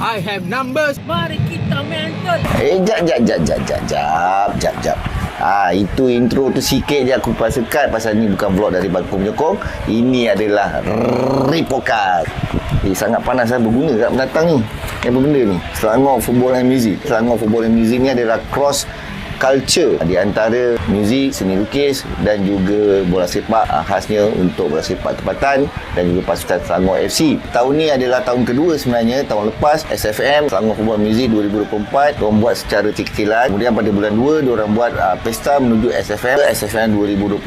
I have numbers. Mari kita mental. Jap. Itu intro tu sikit je aku pasal cut pasal ni bukan vlog dari Bangkok Menyokong. Ini adalah Repokat. Sangat panas berguna kat pendatang ni. Apa benda ni? Selangor Football and Music. Selangor Football and Music ni adalah cross culture di antara muzik, seni lukis dan juga bola sepak, khasnya untuk bola sepak tempatan dan juga pasukan Selangor FC. Tahun ni adalah tahun kedua sebenarnya. Tahun lepas SFM Selangor Football Music 2024 diorang buat secara kecil-kecilan. Kemudian pada bulan 2 diorang buat pesta menuju SFM 2025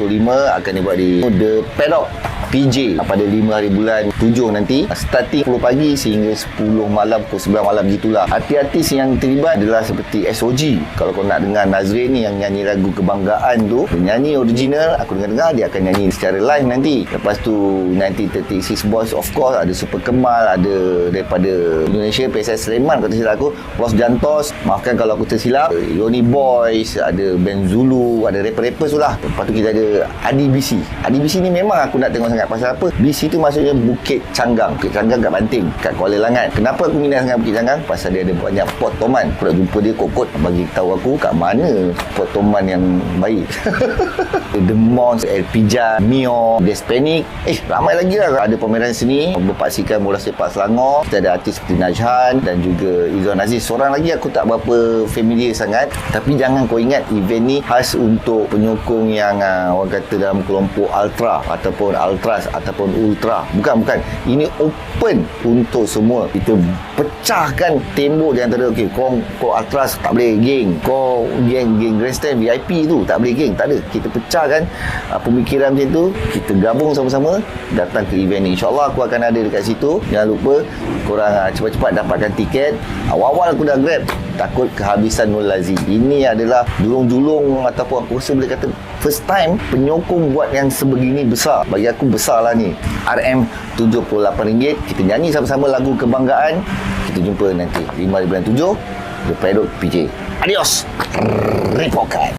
akan dibuat di The Paddock PJ pada 5 hari bulan 7 nanti, starting 10 pagi sehingga 10 malam, pukul 9 malam gitulah. Artis-artis yang terlibat adalah seperti SOG. Kalau kau nak dengar Nazrin ni yang nyanyi lagu Kebanggaan tu, nyanyi original, aku dengar dia akan nyanyi secara live nanti. Lepas tu 1936 Boys, of course ada Super Kemal, ada daripada Indonesia PSS Sleman kalau tak silap aku, Los Jantos, maafkan kalau aku tersilap, Yoni Boys, ada Ben Zulu, ada rapper-rapper tu lah. Lepas tu kita ada Adi BC. Adi BC ni memang aku nak tengok sangat. Pasal apa? BC tu maksudnya Bukit Canggang. Bukit Canggang kat Banting, kat Kuala Langat. Kenapa aku minat sangat Bukit Canggang? Pasal dia ada banyak pot toman. Aku nak jumpa dia kokot bagi tahu aku kat mana pot toman yang baik. The Mons, El Pija, Mio, Despanic. Ramai lagi lah. Ada pameran seni berpaksikan bola sepak Selangor. Kita ada artis seperti Najhan dan juga Izzuan Aziz. Seorang lagi aku tak berapa familiar sangat. Tapi jangan kau ingat event ni khas untuk penyokong yang orang kata dalam kelompok ultra ataupun ultras ataupun ultra. Bukan. Ini open untuk semua. Kita pecahkan tembok di antara kau ultras tak boleh geng. Kau geng grandstand VIP tu tak boleh geng. Tak ada. Kita pecahkan pemikiran macam tu. Kita gabung sama-sama datang ke event ni. InsyaAllah aku akan ada dekat situ. Jangan lupa korang cepat-cepat dapatkan tiket. Awal-awal aku dah grab, takut kehabisan Nur Lazi. Ini adalah julung-julung ataupun aku rasa boleh kata first time penyokong buat yang sebegini besar. Bagi aku besar lah ni. RM78. Kita nyanyi sama-sama lagu Kebanggaan. Kita jumpa nanti 5 bulan 7 The Paddock PJ. Adios. Repokat.